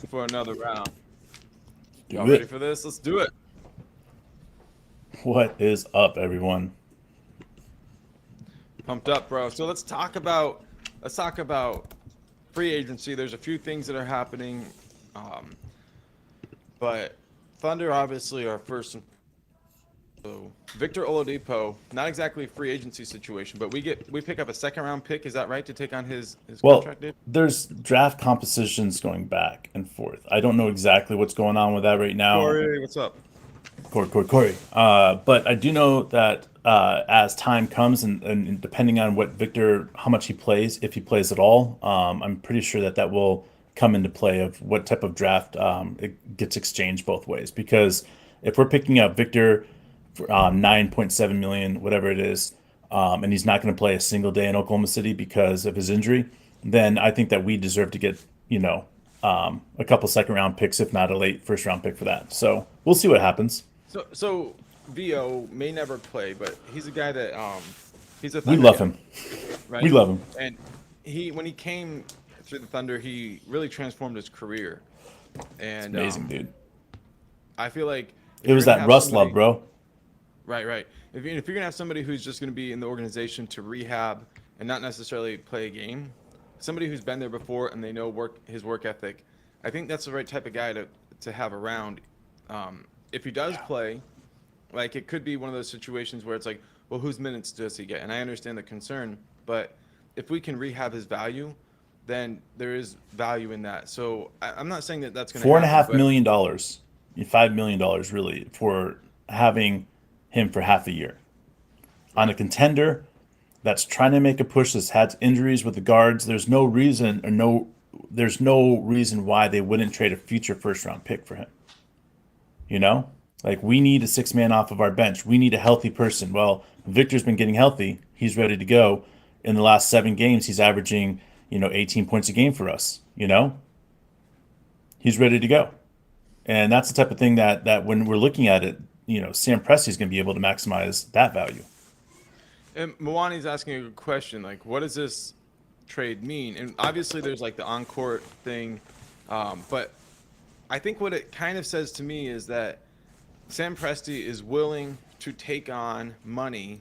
for another round. Do Y'all ready it. for this? Let's do it. What is up, everyone? Pumped up, bro. So let's talk about free agency. There's a few things that are happening, um, but Thunder obviously are first. So Victor Oladipo, not exactly a free agency situation, but we pick up a second round pick. Is that right to take on his Well, contract, dude? there's draft compositions going back and forth. I don't know exactly what's going on with that right now. Corey, what's up? Corey. But I do know that as time comes and depending on what Victor, how much he plays, if he plays at all, I'm pretty sure that that will come into play of what type of draft it gets exchanged both ways. Because if we're picking up Victor for 9.7 million, whatever it is, and he's not going to play a single day in Oklahoma City because of his injury, then I think that we deserve to get, a couple second round picks, if not a late first round pick for that. So we'll see what happens. So Vo may never play, but he's a guy that he's a We Thunder love guy, him. We right? love him. And he when he came through the Thunder, he really transformed his career. It's And amazing, dude. I feel like if It you're was gonna that have Rust love, somebody, bro. right. If you're gonna have somebody who's just gonna be in the organization to rehab and not necessarily play a game, somebody who's been there before and they know his work ethic, I think that's the right type of guy to have around. If he does play, like it could be one of those situations where it's like, well, whose minutes does he get? And I understand the concern, but if we can rehab his value, then there is value in that. So I'm not saying that that's going to Four and a happen, half but million dollars, $5 million really for having him for half a year on a right. contender that's trying to make a push. That's had injuries with the guards. There's no reason why they wouldn't trade a future first round pick for him. You know, like we need a six man off of our bench. We need a healthy person. Well, Victor's been getting healthy. He's ready to go. In the last 7 games, he's averaging 18 points a game for us. He's ready to go. And that's the type of thing that when we're looking at it, Sam Presti's going to be able to maximize that value. And Mwani's asking a good question, like, what does this trade mean? And obviously, there's like the on-court thing, but I think what it kind of says to me is that Sam Presti is willing to take on money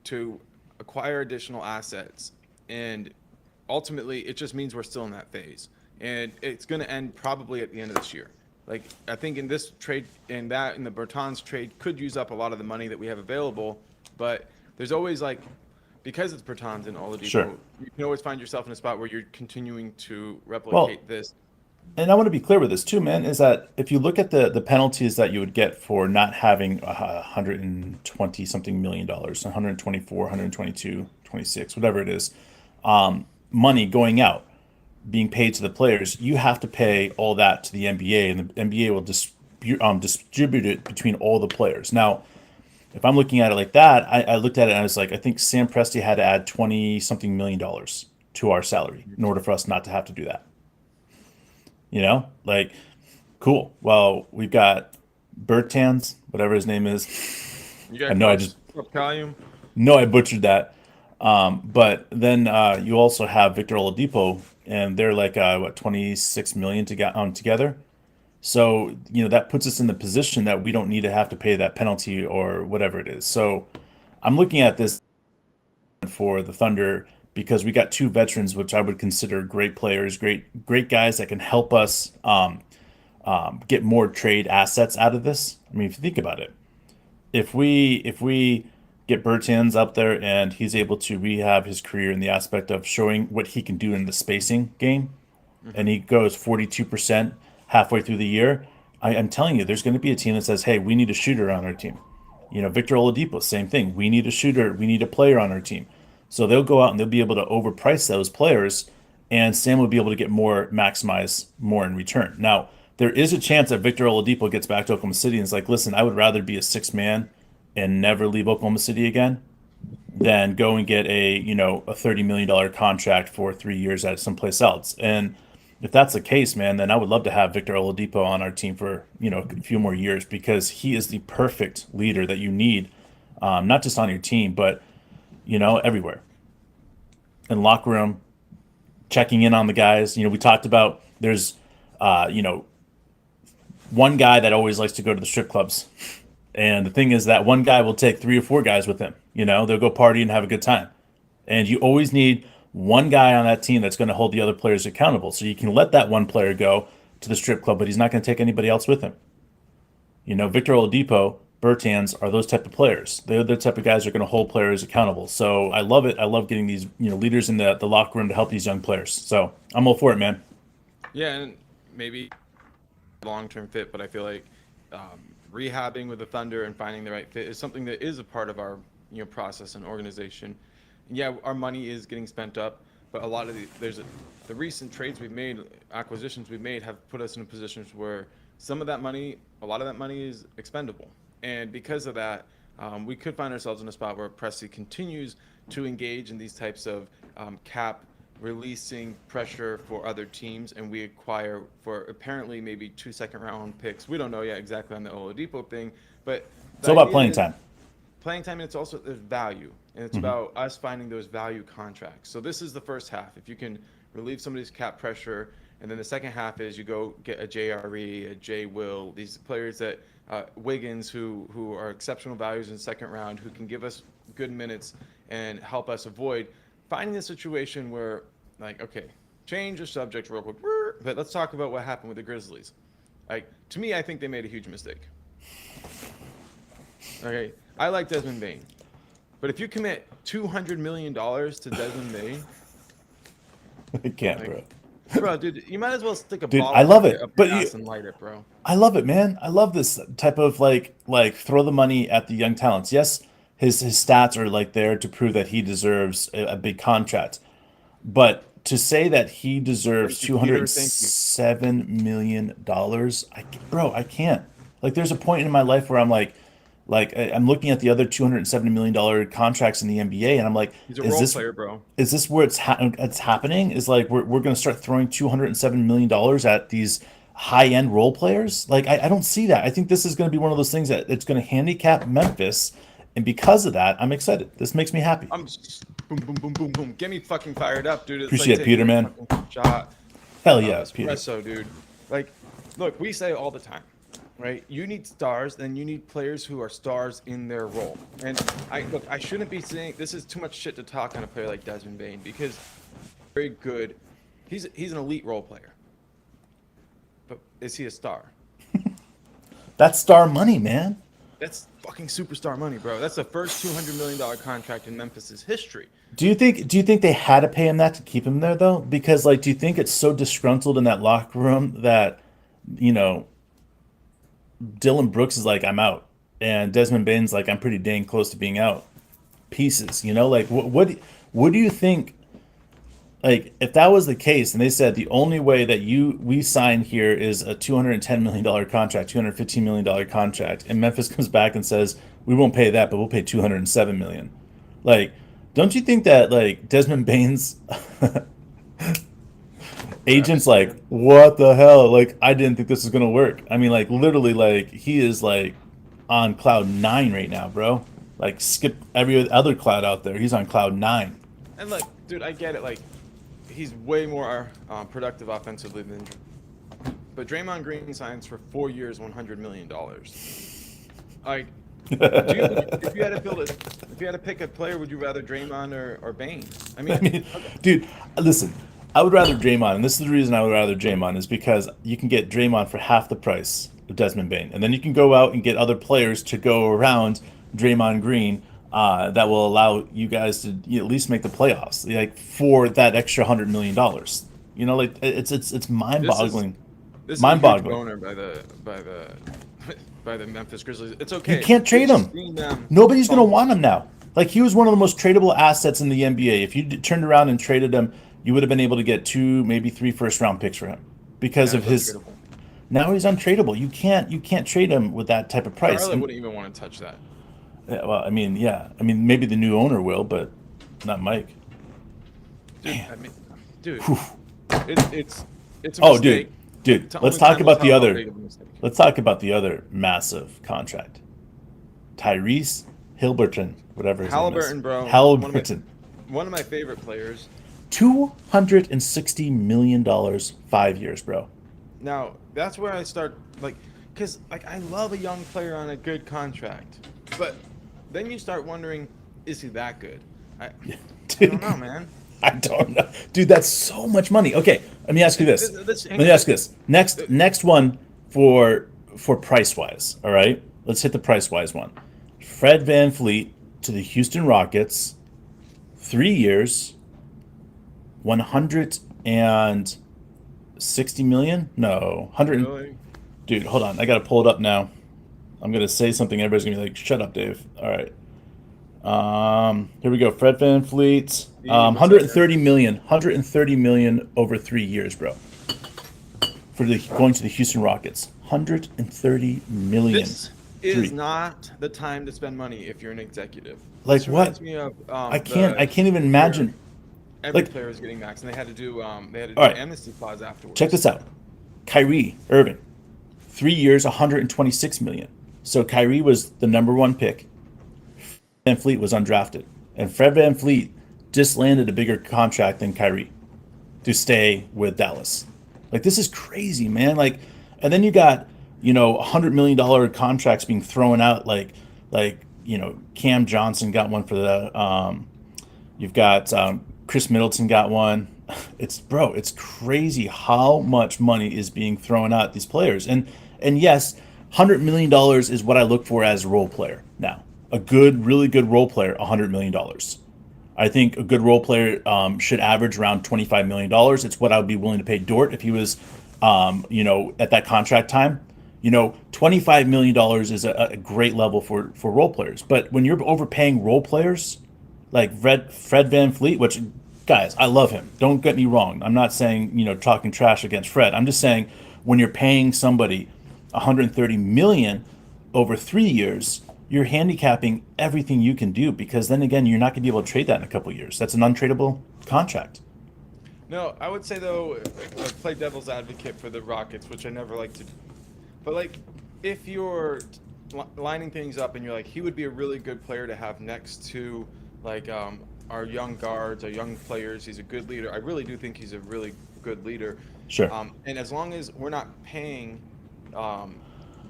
to acquire additional assets, and ultimately, it just means we're still in that phase, and it's going to end probably at the end of this year. Like I think in this trade, in the Bertans trade, could use up a lot of the money that we have available, but there's always like because it's Bertans and Sure. Oladipo, you can always find yourself in a spot where you're continuing to Well, replicate this. and I want to be clear with this too, man, is that if you look at the penalties that you would get for not having 120 something million dollars, 124, 122, 26, whatever it is, money going out, being paid to the players, you have to pay all that to the NBA, and the NBA will distribute it between all the players. Now, if I'm looking at it like that, I looked at it and I was like, I think Sam Presti had to add 20 something million dollars to our salary in order for us not to have to do that. Like, cool. Well, we've got Bertans, whatever his name is. You I got know I close, just Calium. know I butchered that. But then you also have Victor Oladipo, and they're like what 26 million to get together. So that puts us in the position that we don't need to have to pay that penalty or whatever it is. So I'm looking at this for the Thunder because we got two veterans, which I would consider great players, great guys that can help us get more trade assets out of this. I mean, if you think about it, if we get Bertans up there and he's able to rehab his career in the aspect of showing what he can do in the spacing game, and Hmm. he goes 42% halfway through the year, I'm telling you, there's going to be a team that says, "Hey, we need a shooter on our team." Victor Oladipo, same thing. We need a shooter. We need a player on our team. So they'll go out and they'll be able to overprice those players, and Sam will be able to get more, maximize more in return. Now, there is a chance that Victor Oladipo gets back to Oklahoma City and is like, listen, I would rather be a six man and never leave Oklahoma City again than go and get a $30 million contract for 3 years at someplace else. And if that's the case, man, then I would love to have Victor Oladipo on our team for a few more years because he is the perfect leader that you need, not just on your team, but everywhere in locker room, checking in on the guys. We talked about there's, one guy that always likes to go to the strip clubs. And the thing is that one guy will take 3 or 4 guys with him. They'll go party and have a good time. And you always need one guy on that team that's going to hold the other players accountable. So you can let that one player go to the strip club, but he's not going to take anybody else with him. Victor Oladipo, Bertans are those type of players. They're the type of guys that are going to hold players accountable. So I love it. I love getting these leaders in the locker room to help these young players. So I'm all for it, man. Yeah, and maybe long-term fit, but I feel like rehabbing with the Thunder and finding the right fit is something that is a part of our process and organization. Yeah, our money is getting spent up, but a lot of the recent trades we've made, acquisitions we've made, have put us in positions where a lot of that money is expendable, and because of that, we could find ourselves in a spot where Presti continues to engage in these types of cap releasing pressure for other teams, and we acquire for apparently maybe 2 second-round picks. We don't know yet exactly on the Oladipo thing, but it's all about playing time. Playing time, and it's also there's value, and it's about us finding those value contracts. So this is the first half. If you can relieve somebody's cap pressure, and then the second half is you go get a JRE, a J Will, these players that Wiggins who are exceptional values in second round, who can give us good minutes and help us avoid finding a situation where, like, okay, change the subject real quick, but let's talk about what happened with the Grizzlies. Like, to me, I think they made a huge mistake. Okay, I like Desmond Bane, but if you commit $200 million to Desmond Bane, I can't, bro. Bro, dude, you might as well stick a Dude, ball I love it, up but your ass and light it, bro. I love it, man. I love this type of like throw the money at the young talents. Yes, his stats are like there to prove that he deserves a big contract, but to say that he deserves $207 million, I can't. Like, there's a point in my life where I'm like I'm looking at the other $270 million contracts in the NBA, and I'm like, he's a role player, bro. Is this where it's happening? Is like we're going to start throwing $207 million at these high-end role players? Like, I don't see that. I think this is going to be one of those things that it's going to handicap Memphis, and because of that, I'm excited. This makes me happy. I'm just boom, boom, boom, boom, boom. Get me fucking fired up, dude. It's Appreciate like it, Peter, man. Shot. Hell yeah, Peter. Espresso, dude. Like, look, we say all the time, right? You need stars, then you need players who are stars in their role. And I shouldn't be saying this is too much shit to talk on a player like Desmond Bane, because very good. He's an elite role player. But is he a star? That's star money, man. That's fucking superstar money, bro. That's the first $200 million contract in Memphis's history. Do you think they had to pay him that to keep him there, though? Because, like, do you think it's so disgruntled in that locker room that, Dylan Brooks is like, I'm out, and Desmond Bane's like, I'm pretty dang close to being out. Pieces, like, what do you think? Like, if that was the case, and they said the only way that we sign here is a $210 million contract, $215 million contract, and Memphis comes back and says, we won't pay that, but we'll pay $207 million. Like, don't you think that, like, Desmond Bane's agent's like, what the hell? Like, I didn't think this was gonna work. I mean, like, literally, like, he is like on cloud 9 right now, bro. Like, skip every other cloud out there. He's on cloud 9. And look, dude, I get it. Like, he's way more productive offensively than. But Draymond Green signs for 4 years, $100 million. Like, if you had to pick a player, would you rather Draymond or Bane? I mean, okay. Dude, listen, I would rather Draymond, and this is the reason I would rather Draymond, is because you can get Draymond for half the price of Desmond Bane, and then you can go out and get other players to go around Draymond Green that will allow you guys to at least make the playoffs, like, for that extra $100 million. Like, it's mind-boggling. This is a huge boner by the Memphis Grizzlies. It's okay. You can't trade him. Nobody's going to want him now. Like, he was one of the most tradable assets in the NBA. If you turned around and traded him, you would have been able to get 2, maybe 3 first-round picks for him because of his. Untradeable. Now he's untradeable. You can't trade him with that type of price. Charlotte wouldn't even want to touch that. Yeah, well, I mean, maybe the new owner will, but not Mike. Dude, it's a mistake. Dude, let's talk about the other. Let's talk about the other massive contract. Tyrese Halliburton, whatever his name is. Bro. Halliburton. One of my favorite players. $260 million, 5 years, bro. Now that's where I start because I love a young player on a good contract, but then you start wondering, is he that good? I don't know, man. I don't know, dude. That's so much money. Okay, let me ask you this. Let me ask you this. Next one for price wise. All right, let's hit the price wise one. Fred VanVleet to the Houston Rockets, 3 years, 160 million? No, 100. Really? Dude, hold on. I gotta pull it up now. I'm gonna say something. Everybody's gonna be like, "Shut up, Dave." All right. Here we go. Fred VanVleet, 130 million, 130 million over 3 years, bro. For going to the Houston Rockets, 130 million. This is not the time to spend money if you're an executive. Like This what? reminds me of, I can't even imagine. Every Like- player is getting max, and they had to do All an right. amnesty clause afterwards. Check this out. Kyrie Irving, 3 years, 126 million. So Kyrie was the number one pick. VanVleet was undrafted, and Fred VanVleet just landed a bigger contract than Kyrie to stay with Dallas. Like, this is crazy, man. Like, and then you got, $100 million contracts being thrown out. Like, Cam Johnson got one for the. You've got Chris Middleton got one. It's crazy how much money is being thrown out at these players. And yes, $100 million is what I look for as a role player now. A really good role player, $100 million. I think a good role player should average around $25 million. It's what I would be willing to pay Dort if he was, at that contract time. $25 million is a great level for role players. But when you're overpaying role players, like Fred VanVleet, which, guys, I love him. Don't get me wrong. I'm not saying, talking trash against Fred. I'm just saying when you're paying somebody $130 million over 3 years, you're handicapping everything you can do, because then again, you're not going to be able to trade that in a couple of years. That's an untradeable contract. No, I would say, though, play devil's advocate for the Rockets, which I never like to. But, if you're lining things up and you're like, he would be a really good player to have next to, our young guards, our young players. He's a good leader. I really do think he's a really good leader. Sure. And as long as we're not paying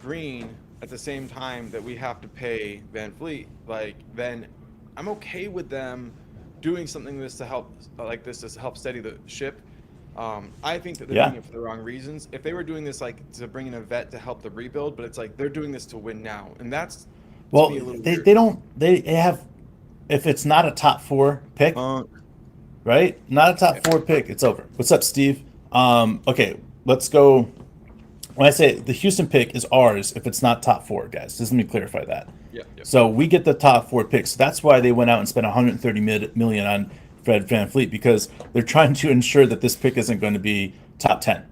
Green at the same time that we have to pay VanVleet, then I'm okay with them doing something to help steady the ship. I think that they're doing it for the wrong reasons. If they were doing this to bring in a vet to help the rebuild, but it's they're doing this to win now, and that's well, to me a little they weird. they have, if it's not a top 4 pick, right? Not a top 4 pick, it's over. What's up, Steve? Okay, let's go. When I say the Houston pick is ours, if it's not top 4, guys, just let me clarify that. Yeah. So we get the top 4 picks. That's why they went out and spent $130 million on Fred VanVleet, because they're trying to ensure that this pick isn't going to be top 10.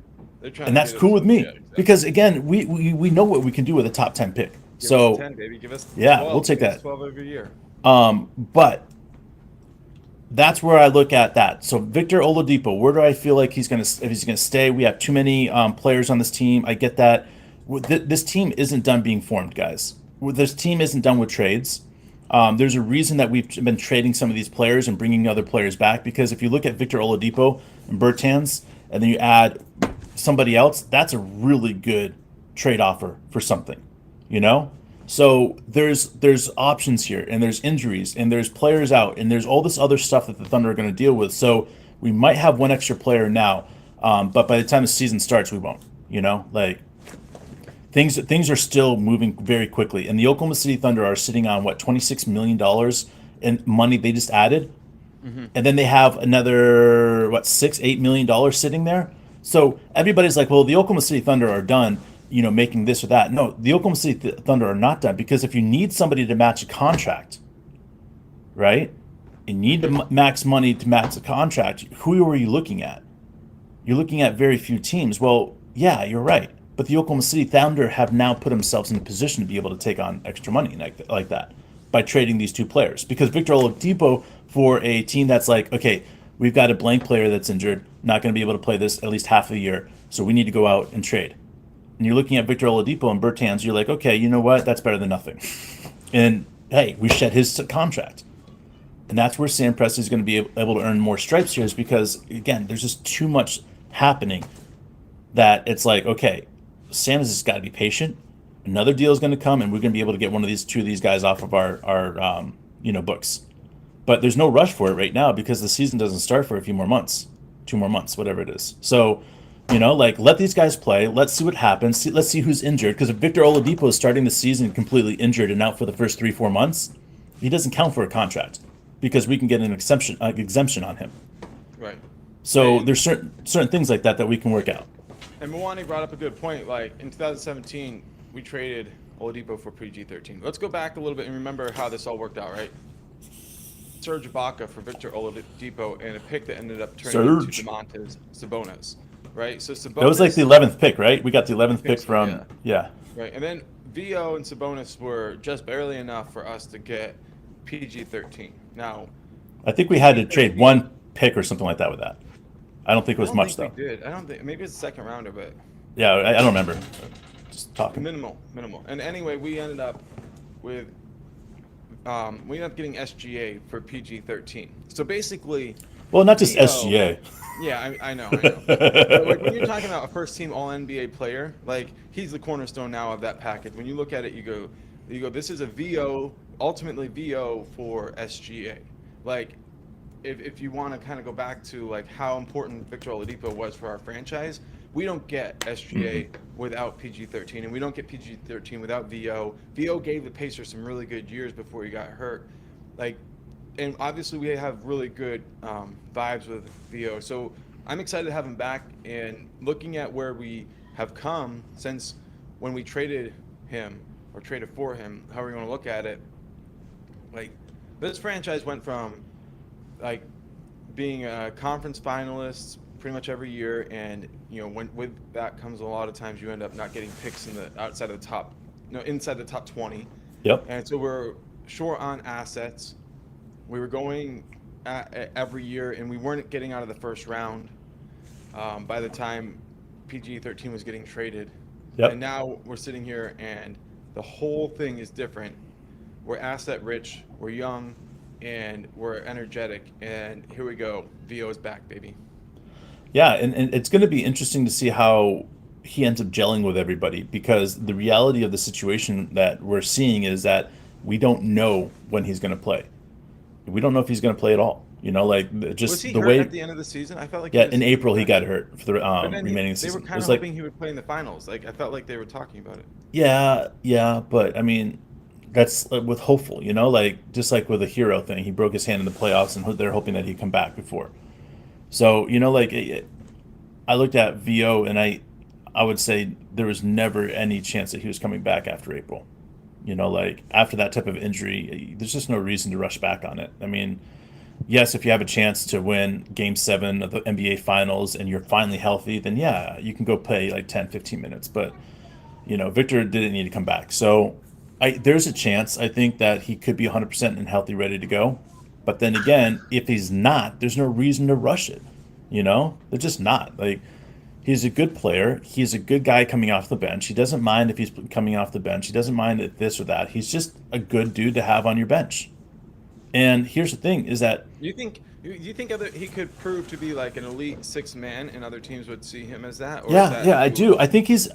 And that's cool with me, exactly. because again, we know what we can do with a top 10 pick. Give us 10, baby. Give us 12. We'll take Give us that. 12 every year. But that's where I look at that. So Victor Oladipo, where do I feel like if he's gonna stay? We have too many players on this team. I get that. This team isn't done being formed, guys. This team isn't done with trades. There's a reason that we've been trading some of these players and bringing other players back, because if you look at Victor Oladipo and Bertans, and then you add somebody else, that's a really good trade offer for something, So there's options here, and there's injuries, and there's players out, and there's all this other stuff that the Thunder are going to deal with. So we might have one extra player now, but by the time the season starts, we won't. Things are still moving very quickly, and the Oklahoma City Thunder are sitting on $26 million in money they just added, and then they have another $6-8 million sitting there. So everybody's like, well, the Oklahoma City Thunder are done, making this or that. No, the Oklahoma City Thunder are not done, because if you need somebody to match a contract, right? You need to max money to match the contract. Who are you looking at? You're looking at very few teams. Well, yeah, you're right. But the Oklahoma City Thunder have now put themselves in a position to be able to take on extra money like that by trading these 2 players. Because Victor Oladipo, for a team that's like, okay, we've got a blank player that's injured, not going to be able to play this at least half of the year, so we need to go out and trade. And you're looking at Victor Oladipo and Bertans, you're like, okay, you know what? That's better than nothing. And hey, we shed his contract. And that's where Sam Presti is going to be able to earn more stripes here, is because, again, there's just too much happening that it's like, okay, Sam has just got to be patient. Another deal is going to come, and we're going to be able to get two of these guys off of our books. But there's no rush for it right now because the season doesn't start for a few more months, 2 more months, whatever it is. So, let these guys play. Let's see what happens. Let's see who's injured. Because if Victor Oladipo is starting the season completely injured and out for the first 3-4 months, he doesn't count for a contract because we can get an exemption on him. Right. So there's certain things like that we can work out. And Mwani brought up a good point. Like in 2017, we traded Oladipo for PG-13. Let's go back a little bit and remember how this all worked out, right? Serge Ibaka for Victor Oladipo and a pick that ended up turning into Domantas Sabonis, right? So Sabonis. That was like the 11th pick, right? We got the 11th pick from yeah. Right, and then VO and Sabonis were just barely enough for us to get PG-13. Now, I think we had to trade one pick or something like that with that. I don't think it was much though. We did. I don't think, maybe it's a second rounder, but yeah, I don't remember. Just talking. Minimal. And anyway, we ended up with getting SGA for PG-13. So basically, well, not just SGA. Yeah, I know. But like, when you're talking about a first-team All-NBA player, like he's the cornerstone now of that package. When you look at it, you go, this is a VO, ultimately VO for SGA. Like, if you want to kind of go back to like how important Victor Oladipo was for our franchise, we don't get SGA without PG-13, and we don't get PG-13 without VO. VO gave the Pacers some really good years before he got hurt. Like, and obviously we have really good vibes with VO. So I'm excited to have him back, and looking at where we have come since when we traded him or traded for him, however you want to look at it. Like, this franchise went from like being a conference finalist pretty much every year, and with that comes a lot of times you end up not getting picks inside the top 20. Yep. And so we're short on assets. We were going every year, and we weren't getting out of the first round by the time PG-13 was getting traded. Yep. And now we're sitting here, and the whole thing is different. We're asset rich, we're young, and we're energetic. And here we go. VO is back, baby. Yeah, and it's going to be interesting to see how he ends up gelling with everybody, because the reality of the situation that we're seeing is that we don't know when he's going to play. We don't know if he's going to play at all. Just was he the hurt way at the end of the season? I felt like in April he got hurt for the remaining season. They were kind of hoping he would play in the finals. Like, I felt like they were talking about it. Yeah, but I mean, that's with hopeful. Just like with the Hero thing, he broke his hand in the playoffs, and they're hoping that he'd come back before. So I looked at VO, and I would say there was never any chance that he was coming back after April. After that type of injury, there's just no reason to rush back on it. I mean, yes, if you have a chance to win Game 7 of the NBA Finals and you're finally healthy, then yeah, you can go play like 10, 15 minutes. But, Victor didn't need to come back. So there's a chance, I think, that he could be 100% and healthy, ready to go. But then again, if he's not, there's no reason to rush it. They're just not. Like, he's a good player. He's a good guy coming off the bench. He doesn't mind if he's coming off the bench. He doesn't mind if this or that. He's just a good dude to have on your bench. And here's the thing: is that you think he could prove to be like an elite sixth man, and other teams would see him as that? Or yeah, I do. I think he's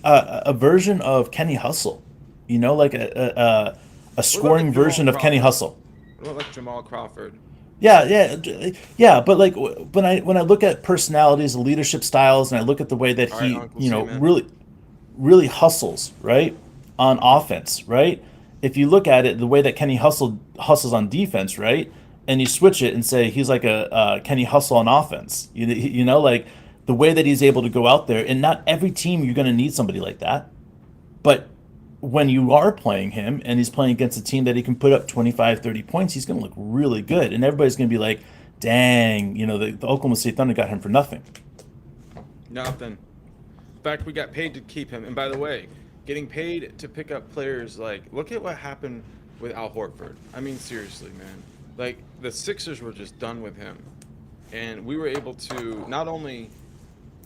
a version of Kenny Hustle. Like a scoring version of Kenny Hustle. What about like Jamal Crawford? Yeah. But like when I look at personalities, leadership styles, and I look at the way that he, really hustles, right, on offense, right. If you look at it, the way that Kenny hustles on defense, right, and you switch it and say he's like a Kenny Hustle on offense, like the way that he's able to go out there, and not every team you're going to need somebody like that, but when you are playing him and he's playing against a team that he can put up 25, 30 points, he's going to look really good. And everybody's going to be like, dang, the Oklahoma City Thunder got him for nothing. Nothing. In fact, we got paid to keep him. And by the way, getting paid to pick up players, like, look at what happened with Al Horford. I mean, seriously, man. Like, the Sixers were just done with him. And we were able to not only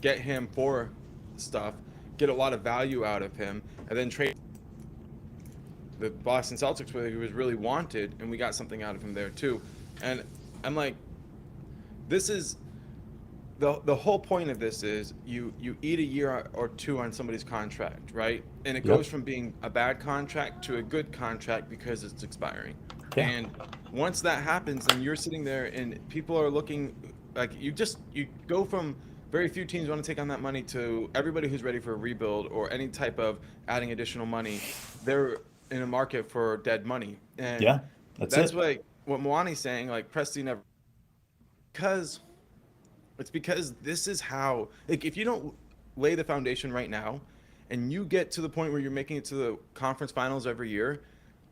get him for stuff, get a lot of value out of him, and then trade the Boston Celtics, where he was really wanted, and we got something out of him there too. And I'm like, this is the whole point of this is you eat a year or two on somebody's contract, right? And it goes from being a bad contract to a good contract because it's expiring. Yeah. And once that happens, then you're sitting there and people are looking like you go from very few teams want to take on that money to everybody who's ready for a rebuild or any type of adding additional money. They're in a market for dead money. And Yeah, that's it. like what Mwani's saying, like Presti never, because it's because this is how, like, if you don't lay the foundation right now and you get to the point where you're making it to the conference finals every year,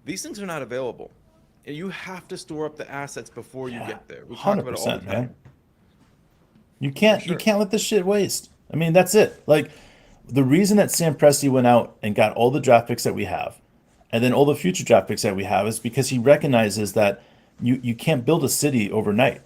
these things are not available. And you have to store up the assets before you get there. We talk about it all the 100%, time. man. You can't Sure. you can't let this shit waste. I mean, that's it. Like, the reason that Sam Presti went out and got all the draft picks that we have, and then all the future draft picks that we have, is because he recognizes that you can't build a city overnight.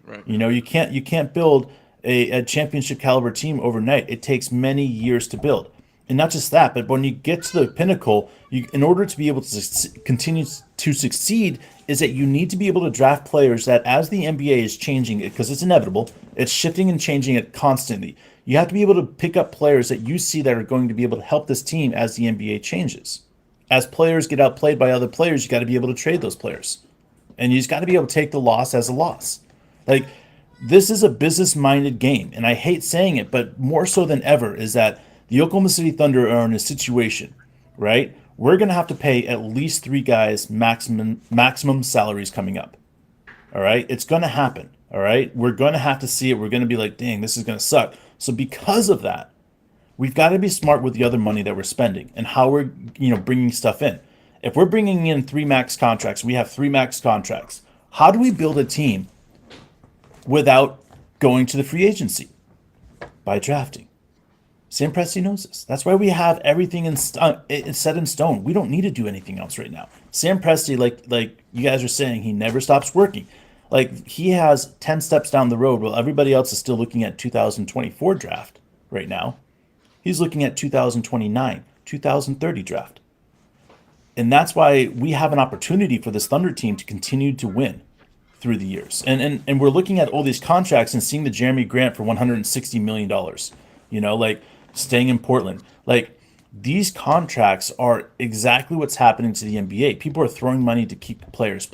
Right. You know, you can't build a championship caliber team overnight. It takes many years to build. And not just that, but when you get to the pinnacle, in order to be able to continue to succeed, is that you need to be able to draft players that, as the NBA is changing, because it's inevitable, it's shifting and changing it constantly. You have to be able to pick up players that you see that are going to be able to help this team as the NBA changes. As players get outplayed by other players, you got to be able to trade those players. And you just got to be able to take the loss as a loss. Like, this is a business-minded game, and I hate saying it, but more so than ever is that the Oklahoma City Thunder are in a situation, right? We're going to have to pay at least 3 guys maximum salaries coming up. All right? It's going to happen. All right? We're going to have to see it. We're going to be like, dang, this is going to suck. So because of that, we've got to be smart with the other money that we're spending and how we're, bringing stuff in. If we're bringing in 3 max contracts, we have 3 max contracts. How do we build a team without going to the free agency? By drafting. Sam Presti knows this. That's why we have everything it's set in stone. We don't need to do anything else right now. Sam Presti, like you guys are saying, he never stops working. Like, he has 10 steps down the road while everybody else is still looking at 2024 draft right now. He's looking at 2029, 2030 draft. And that's why we have an opportunity for this Thunder team to continue to win through the years. And we're looking at all these contracts and seeing the Jeremy Grant for $160 million, like staying in Portland. Like, these contracts are exactly what's happening to the NBA. People are throwing money to keep players,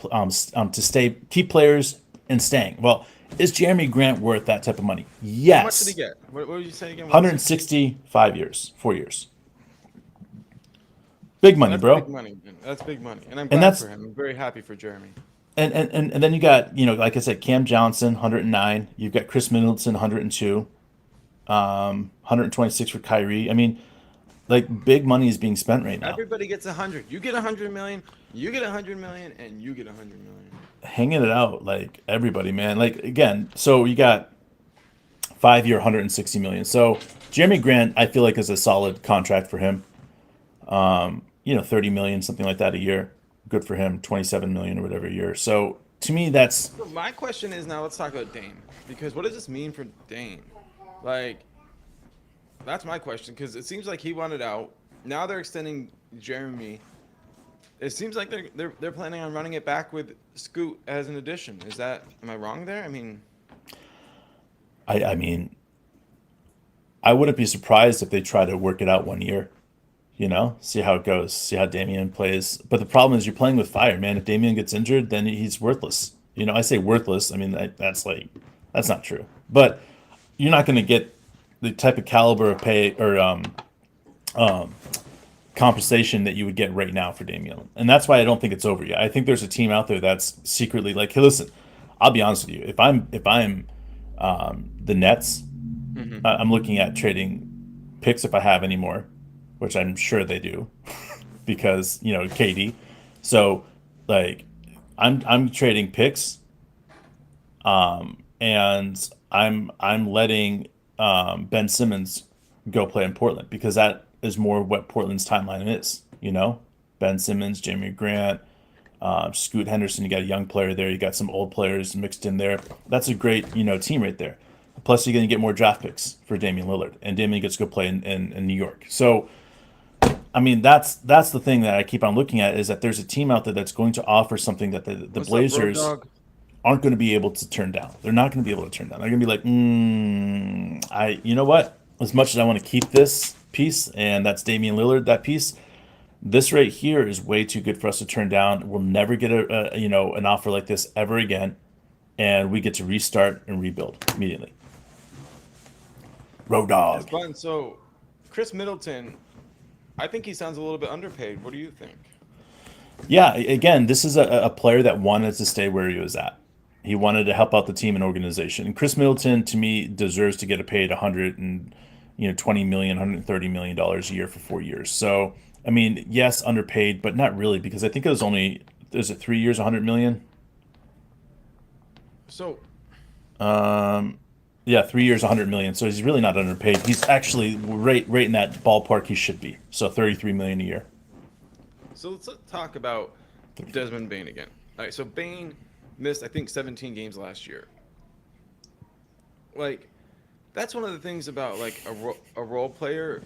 keep players and staying. Well, is Jeremy Grant worth that type of money? Yes. How much did he get? What did you say again? 165 years, 4 years. Big money, That's bro. big money. That's big money. And I'm glad for him. I'm very happy for Jeremy. And then you got, like I said, Cam Johnson, 109. You've got Chris Middleton, 102. 126 for Kyrie. I mean, like, big money is being spent right now. Everybody gets 100. You get 100 million, you get 100 million, and you get 100 million. Hanging it out, like, everybody, man. Like, again, so you got 5-year, 160 million. So Jeremy Grant, I feel like, is a solid contract for him. 30 million, something like that a year. Good for him. 27 million or whatever a year. So to me, that's. So my question is, now let's talk about Dame, because what does this mean for Dame? Like, that's my question, because it seems like he wanted out. Now they're extending Jeremy. It seems like they're planning on running it back with Scoot as an addition. Am I wrong there? I mean, I wouldn't be surprised if they try to work it out 1 year. See how it goes, see how Damian plays. But the problem is you're playing with fire, man. If Damian gets injured, then he's worthless. I say worthless. I mean, that's not true. But you're not going to get the type of caliber of pay or compensation that you would get right now for Damian. And that's why I don't think it's over yet. I think there's a team out there that's secretly like, hey, listen, I'll be honest with you. If I'm the Nets, I'm looking at trading picks if I have any more, which I'm sure they do, because KD. So, like, I'm trading picks, and I'm letting Ben Simmons go play in Portland, because that is more what Portland's timeline is. Ben Simmons, Jeremy Grant, Scoot Henderson. You got a young player there. You got some old players mixed in there. That's a great team right there. Plus, you're going to get more draft picks for Damian Lillard, and Damian gets to go play in New York. So, I mean, that's the thing that I keep on looking at is that there's a team out there that's going to offer something that the What's up, Road Blazers Dog? aren't going to be able to turn down. They're not going to be able to turn down. They're going to be like, you know what? As much as I want to keep this piece, and that's Damian Lillard, that piece, this right here is way too good for us to turn down. We'll never get an offer like this ever again, and we get to restart and rebuild immediately. Road That's dog. fun. So, Chris Middleton, I think he sounds a little bit underpaid. What do you think? Yeah, again, this is a player that wanted to stay where he was at. He wanted to help out the team and organization. And Chris Middleton, to me, deserves to get paid 120 million, $130 million a year for 4 years. So, I mean, yes, underpaid, but not really because I think it was only is it 3 years, 100 million? So, Yeah, 3 years, 100 million. So he's really not underpaid. He's actually right in that ballpark he should be. So 33 million a year. so let's talk about Desmond Bain again. All right, so Bain missed, I think, 17 games last year. Like, that's one of the things about like a role player.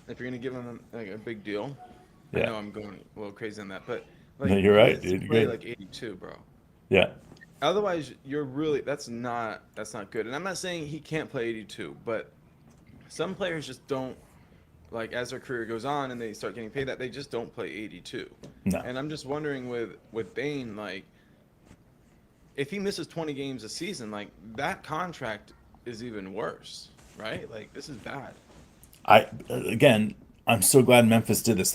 If you're gonna give him like a big deal, I Yeah. know I'm going a little crazy on that, but like No, you're he right, has to dude. You're play good. like 82, bro. Yeah. Otherwise, you're really that's not good. And I'm not saying he can't play 82, but some players just don't like as their career goes on and they start getting paid that they just don't play 82. No. And I'm just wondering with Bain, like if he misses 20 games a season, like that contract is even worse, right? Like this is bad. I'm so glad Memphis did this.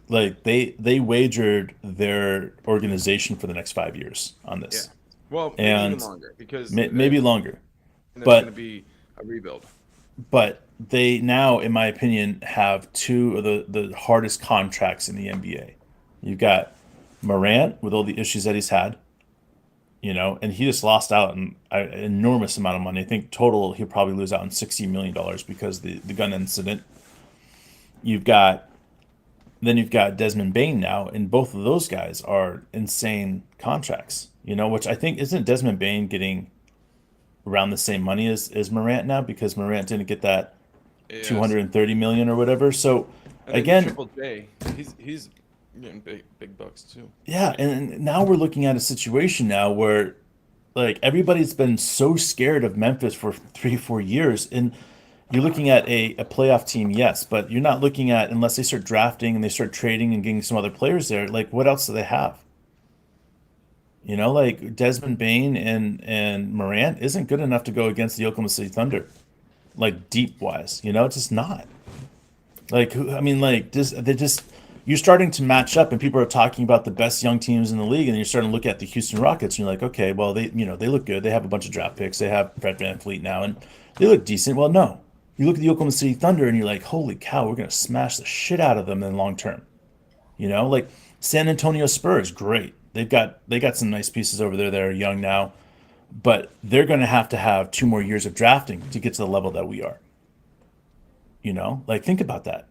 They wagered their organization for the next 5 years on Yeah. this, Well, maybe even and longer because maybe longer. there's going to But be a rebuild. they now, in my opinion, have two of the hardest contracts in the NBA. You've got Morant with all the issues that he's had, and he just lost out on an enormous amount of money. I think total he'll probably lose out on $60 million because of the gun incident. You've got you've got Desmond Bain now, and both of those guys are insane contracts. Which I think isn't Desmond Bain getting around the same money as Morant now because Morant didn't get that Yes. 230 million or whatever. So And then again, Triple J, he's getting big bucks too. yeah, and now we're looking at a situation now where like everybody's been so scared of Memphis for 3 4 years, and you're looking at a playoff team, yes, but you're not looking at unless they start drafting and they start trading and getting some other players there. Like, what else do they have? Like Desmond Bain and Morant isn't good enough to go against the Oklahoma City Thunder, like deep wise. It's just not. Like, I mean, like they just you're starting to match up, and people are talking about the best young teams in the league, and you're starting to look at the Houston Rockets, and you're like, okay, well they look good. They have a bunch of draft picks. They have Fred VanVleet now, and they look decent. Well, no, you look at the Oklahoma City Thunder, and you're like, holy cow, we're gonna smash the shit out of them in the long term. Like San Antonio Spurs, great. They got some nice pieces over there that are young now, but they're going to have 2 more years of drafting to get to the level that we are. Like think about that.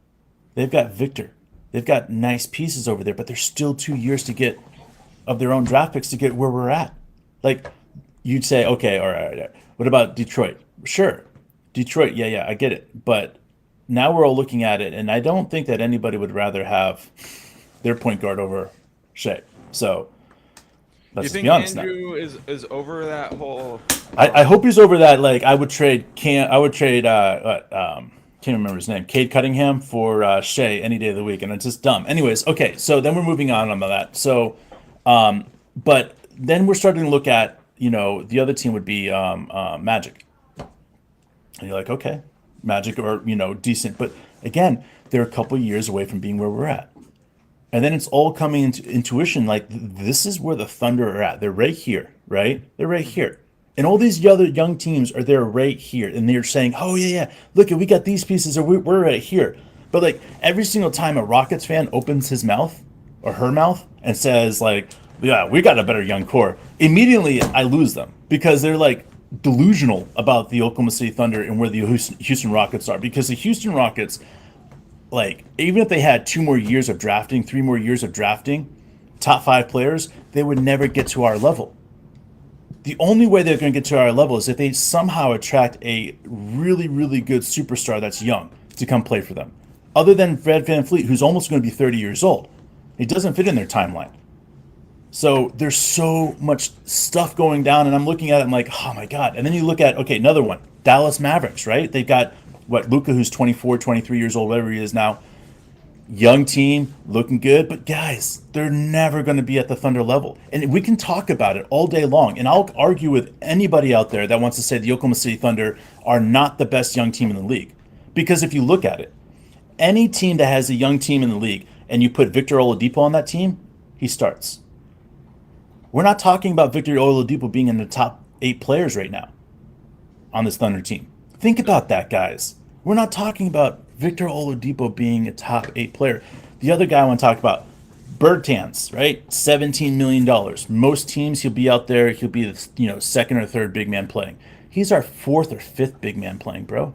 They've got Victor. They've got nice pieces over there, but there's still 2 years to get of their own draft picks to get where we're at. Like you'd say, okay, all right, all right. What about Detroit? Sure, Detroit. Yeah, I get it. But now we're all looking at it, and I don't think that anybody would rather have their point guard over Shea. So You let's just think be honest now. Andrew is over that whole? I hope he's over that. Like I would trade can't remember his name, Cade Cunningham for Shea any day of the week, and it's just dumb. Anyways, okay, so then we're moving on that. So, but then we're starting to look at the other team would be Magic, and you're like, okay, Magic or decent, but again, they're a couple years away from being where we're at. And then it's all coming into intuition. Like this is where the Thunder are at. They're right here, right? They're right here. And all these other young teams are there right here. And they're saying, oh, yeah. Look, we got these pieces or we're right here. But like every single time a Rockets fan opens his mouth or her mouth and says like, yeah, we got a better young core, immediately I lose them because they're like delusional about the Oklahoma City Thunder and where the Houston Rockets are. Because the Houston Rockets, like even if they had 2 more years of drafting, 3 more years of drafting, top 5 players, they would never get to our level. The only way they're going to get to our level is if they somehow attract a really, really good superstar that's young to come play for them. other than Fred VanVleet, who's almost going to be 30 years old. He doesn't fit in their timeline. So there's so much stuff going down, and I'm looking at it, I'm like, oh my God. And then you look at, okay, another one, Dallas Mavericks, right? They've got, Luka, who's 24, 23 years old, whatever he is now. Young team, looking good, but guys, they're never going to be at the Thunder level. And we can talk about it all day long, and I'll argue with anybody out there that wants to say the Oklahoma City Thunder are not the best young team in the league. Because if you look at it, any team that has a young team in the league and you put Victor Oladipo on that team, he starts. We're not talking about Victor Oladipo being in the top 8 players right now on this Thunder team. Think about that, guys. We're not talking about Victor Oladipo being a top 8 player. The other guy I want to talk about, Bertans, right? $17 million. Most teams, he'll be out there. He'll be the second or third big man playing. He's our 4th or 5th big man playing, bro.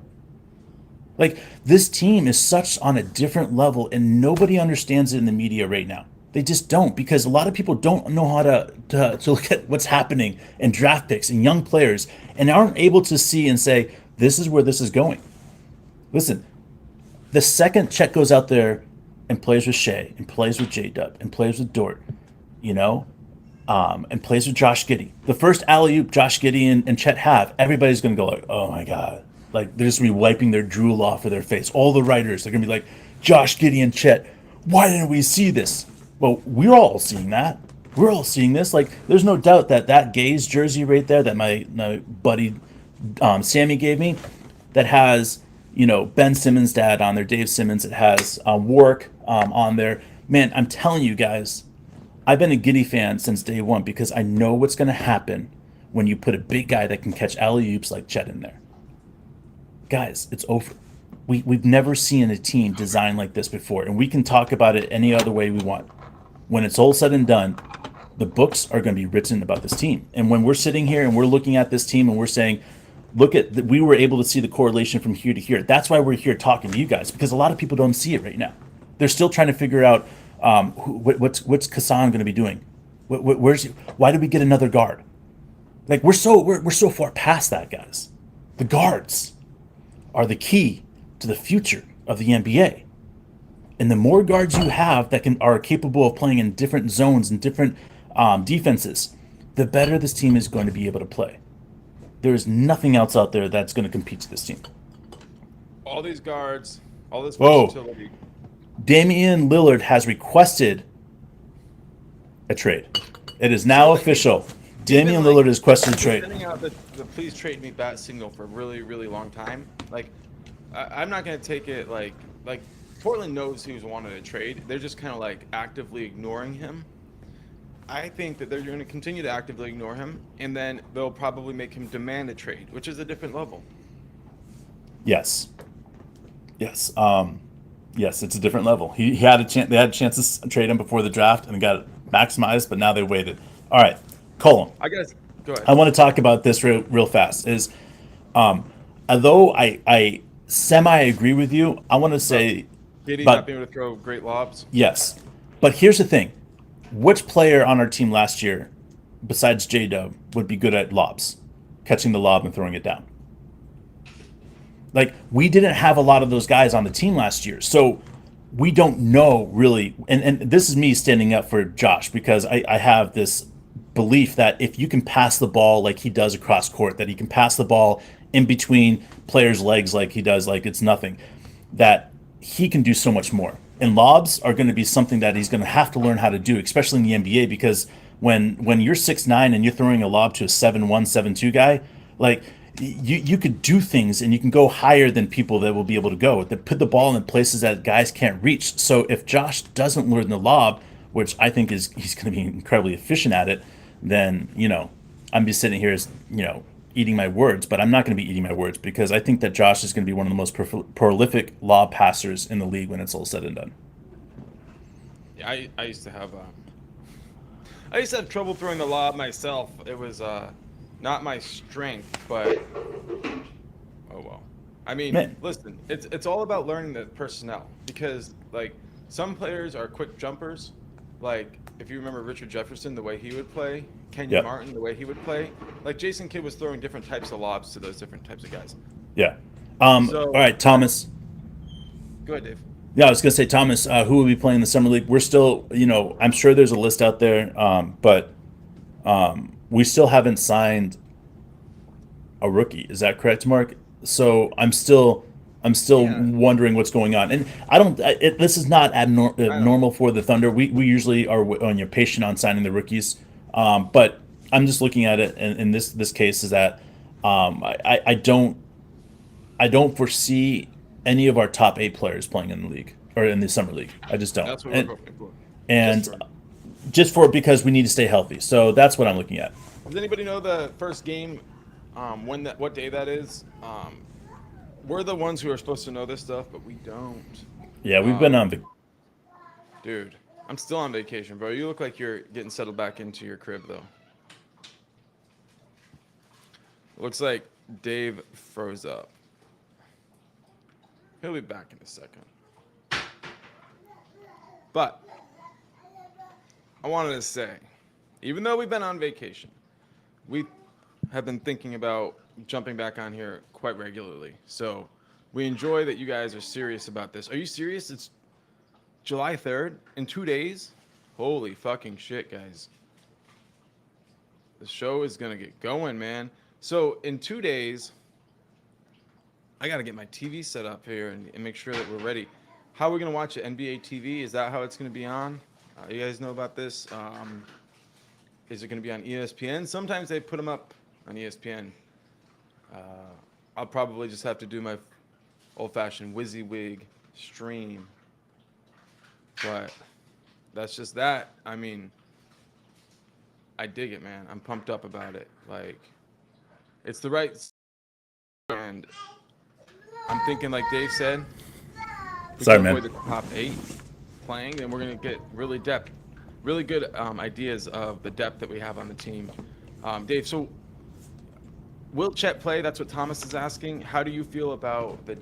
Like, this team is such on a different level, and nobody understands it in the media right now. They just don't, because a lot of people don't know how to look at what's happening in draft picks and young players, and aren't able to see and say, this is where this is going. Listen, the second Chet goes out there and plays with Shea, and plays with J-Dub, and plays with Dort, and plays with Josh Giddey, the first alley-oop Josh Giddey and Chet have, everybody's going to go like, oh my God. Like, they're just going to be wiping their drool off of their face. All the writers, they're going to be like, Josh Giddey and Chet, why didn't we see this? Well, we're all seeing that. We're all seeing this. Like, there's no doubt that Gaze jersey right there that my buddy Sammy gave me, that has, Ben Simmons' dad on there, Dave Simmons. It has Warwick on there. Man, I'm telling you guys, I've been a Giddey fan since day one, because I know what's going to happen when you put a big guy that can catch alley-oops like Chet in there. Guys, it's over. We've never seen a team designed like this before, and we can talk about it any other way we want. When it's all said and done, the books are going to be written about this team. And when we're sitting here and we're looking at this team and we're saying, we were able to see the correlation from here to here. That's why we're here talking to you guys, because a lot of people don't see it right now. They're still trying to figure out what's Kassan going to be doing. Why did we get another guard? Like, we're so far past that, guys. The guards are the key to the future of the NBA. And the more guards you have that are capable of playing in different zones and different defenses, the better this team is going to be able to play. There is nothing else out there that's going to compete to this team. All these guards, all this versatility. Damian Lillard has requested a trade. It is now official. Damian Lillard has requested a trade. Sending out the please trade me bat signal for a really, really long time. Like, I'm not going to take it like Portland knows who's wanted a trade. They're just kind of like actively ignoring him. I think that they're going to continue to actively ignore him, and then they'll probably make him demand a trade, which is a different level. Yes. Yes, it's a different level. He had a chance. They had a chance to trade him before the draft and got it maximized, but now they waited. All right, Colin. Go ahead. I want to talk about this real fast. Although I semi agree with you, I want to say, Giddey not being able to throw great lobs. Yes, but here's the thing: which player on our team last year, besides J-Dub, would be good at lobs, catching the lob and throwing it down? Like, we didn't have a lot of those guys on the team last year, so we don't know really. And this is me standing up for Josh, because I have this belief that if you can pass the ball like he does across court, that he can pass the ball in between players' legs like he does, like it's nothing, that he can do so much more. And lobs are going to be something that he's going to have to learn how to do, especially in the NBA, because when you're 6'9" and you're throwing a lob to a 7'1", 7'2" guy, like, you could do things and you can go higher than people that will be able to go. That put the ball in places that guys can't reach. So if Josh doesn't learn the lob, which I think he's going to be incredibly efficient at it, then, I'm just sitting here as, eating my words, but I'm not going to be eating my words, because I think that Josh is going to be one of the most prolific lob passers in the league when it's all said and done. Yeah, I used to have trouble throwing the lob myself. It was not my strength, but oh well. I mean, listen, it's all about learning the personnel, because like some players are quick jumpers. Like, if you remember Richard Jefferson, the way he would play, Kenyon Martin, the way he would play, like Jason Kidd was throwing different types of lobs to those different types of guys. Yeah. All right, Thomas. Go ahead, Dave. Yeah, I was gonna say, Thomas, who will be playing the summer league? We're still, I'm sure there's a list out there, but we still haven't signed a rookie. Is that correct, Mark? So I'm still Yeah, wondering what's going on, and I don't. This is not I don't. abnormal for the Thunder. We usually are on your patient on signing the rookies, but I'm just looking at it, and in this case is that I don't foresee any of our top 8 players playing in the league or in the summer league. I just don't, That's what we're hoping for. Just and for. just for because we need to stay healthy. So that's what I'm looking at. Does anybody know the first game? What day that is? We're the ones who are supposed to know this stuff, but we don't. Yeah, we've been Um, on. Dude, I'm still on vacation, bro. You look like you're getting settled back into your crib, though. Looks like Dave froze up. He'll be back in a second. But I wanted to say, even though we've been on vacation, we have been thinking about jumping back on here quite regularly. So we enjoy that you guys are serious about this. Are you serious? It's July 3rd in 2 days? Holy fucking shit, guys. The show is going to get going, man. So in 2 days, I got to get my TV set up here and make sure that we're ready. How are we going to watch it? NBA TV? Is that how it's going to be on? You guys know about this? Is it going to be on ESPN? Sometimes they put them up on ESPN. I'll probably just have to do my old-fashioned WYSIWYG stream. But that's just that. I mean, I dig it, man. I'm pumped up about it. Like, it's the right. And I'm thinking, like Dave said, if we Sorry, can man. avoid the top 8 playing, then we're going to get really good ideas of the depth that we have on the team. Dave, so will Chet play? That's what Thomas is asking. How do you feel about the?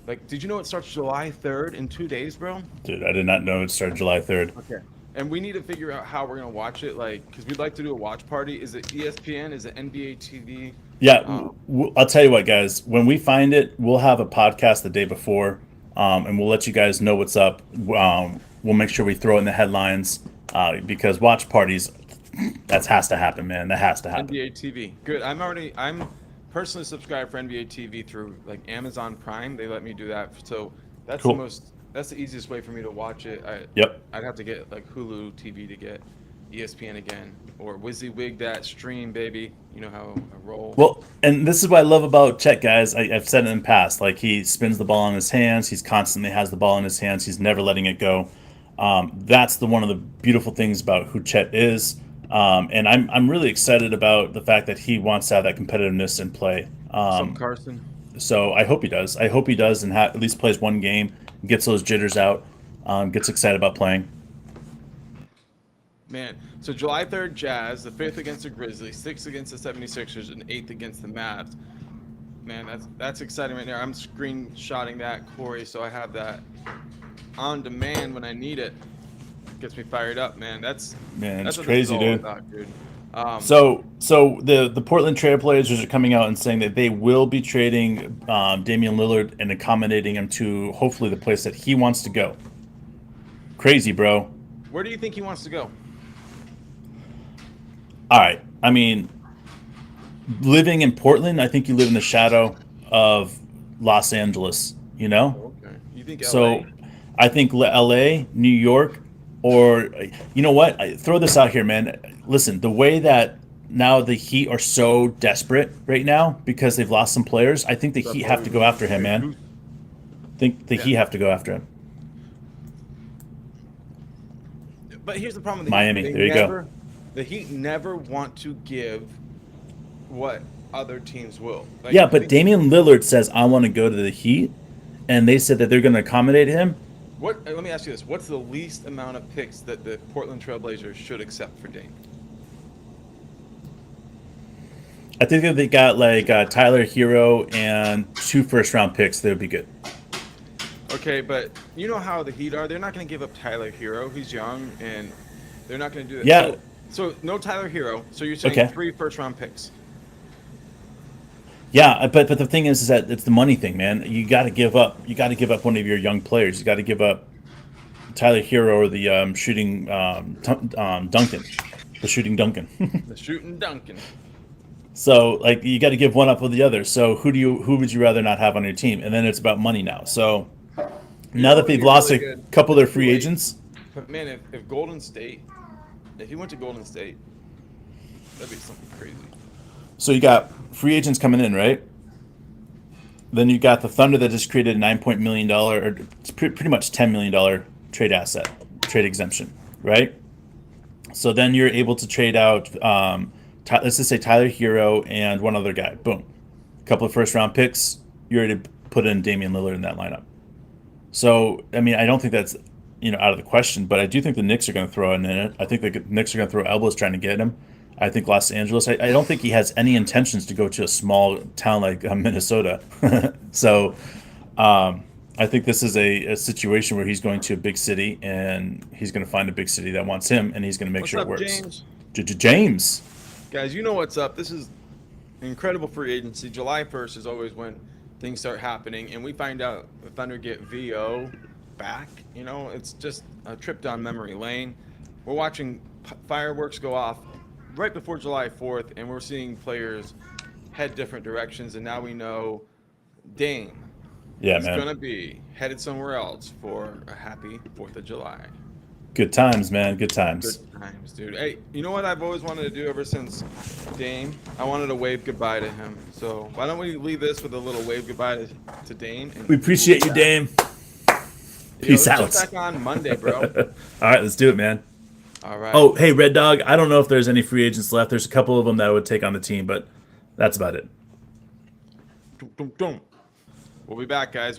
Like, did you know it starts July 3rd in 2 days, bro? Dude, I did not know it started July 3rd. Okay. And we need to figure out how we're gonna watch it, like, because we'd like to do a watch party. Is it ESPN? Is it NBA TV? Yeah, Um, I'll tell you what, guys. When we find it, we'll have a podcast the day before, and we'll let you guys know what's up. We'll make sure we throw it in the headlines because watch parties, that has to happen, man. That has to happen. NBA TV. Good. I'm personally subscribed for NBA TV through like Amazon Prime. They let me do that. So that's Cool. that's the easiest way for me to watch it. Yep. I'd have to get like Hulu TV to get ESPN again or WYSIWYG that stream, baby. You know how I roll. Well, and this is what I love about Chet, guys. I've said it in the past. Like, he spins the ball in his hands. He's constantly has the ball in his hands. He's never letting it go. That's one of the beautiful things about who Chet is. And I'm really excited about the fact that he wants to have that competitiveness in play. Some Carson. So I hope he does. I hope he does and at least plays one game, gets those jitters out, gets excited about playing. Man, so July 3rd, Jazz, the 5th against the Grizzlies, 6th against the 76ers, and 8th against the Mavs. Man, that's exciting right now. I'm screenshotting that, Corey, so I have that on demand when I need it. Gets me fired up, man. That's It's what this is crazy, all dude. about, dude. So the Portland Trailblazers are coming out and saying that they will be trading Damian Lillard and accommodating him to hopefully the place that he wants to go. Crazy, bro. Where do you think he wants to go? All right. I mean, living in Portland, I think you live in the shadow of Los Angeles, you know? Okay. You think LA? So I think LA, New York, or you know what? Throw this out here, man. Listen, the way that now the Heat are so desperate right now because they've lost some players, I think the Heat have to go after him, man. I think the Heat have to go after him. But here's the problem with the Miami, Heat. there you go. The Heat never want to give what other teams will. Like, Yeah, but Damian Lillard says, I want to go to the Heat, and they said that they're going to accommodate him. Let me ask you this. What's the least amount of picks that the Portland Trailblazers should accept for Dame? I think if they got like Tyler Hero and 2 first-round picks, they would be good. Okay, but you know how the Heat are. They're not going to give up Tyler Hero. He's young, and they're not going to do that. Yeah. So no Tyler Hero. So you're saying Okay. 3 first-round picks. Yeah, but the thing is that it's the money thing, man. You got to give up. You got to give up one of your young players. You got to give up Tyler Hero or the shooting Duncan, the shooting Duncan. The shooting Duncan. So like you got to give one up with the other. So who would you rather not have on your team? And then it's about money now. So now that they've lost really a good. couple of their It's free too late. agents, But man, if Golden State, if he went to Golden State, that'd be something crazy. so you got free agents coming in, right? Then you got the Thunder that just created a $9 million, or it's pretty much $10 million trade exemption, right? So then you're able to trade out, let's just say Tyler Hero and one other guy. Boom, a couple of first-round picks. You're ready to put in Damian Lillard in that lineup. So I mean, I don't think that's out of the question, but I do think the Knicks are going to throw in it. I think the Knicks are going to throw elbows trying to get him. I think Los Angeles. I don't think he has any intentions to go to a small town like Minnesota. So I think this is a situation where he's going to a big city and he's going to find a big city that wants him, and he's going to make What's sure up, it works. James? James. Guys, you know what's up. This is incredible free agency. July 1st is always when things start happening, and we find out the Thunder get VO back. It's just a trip down memory lane. We're watching fireworks go off right before July 4th, and we're seeing players head different directions, and now we know Dame Yeah, is man. going to be headed somewhere else for a happy 4th of July. Good times, man. Good times. Good times, dude. Hey, you know what I've always wanted to do ever since Dame? I wanted to wave goodbye to him. So why don't we leave this with a little wave goodbye to Dame? And We appreciate you, Dame. Peace out. Let's jump back on Monday, bro. All right, let's do it, man. All right. Oh, hey, Red Dog. I don't know if there's any free agents left. There's a couple of them that I would take on the team, but that's about it. We'll be back, guys.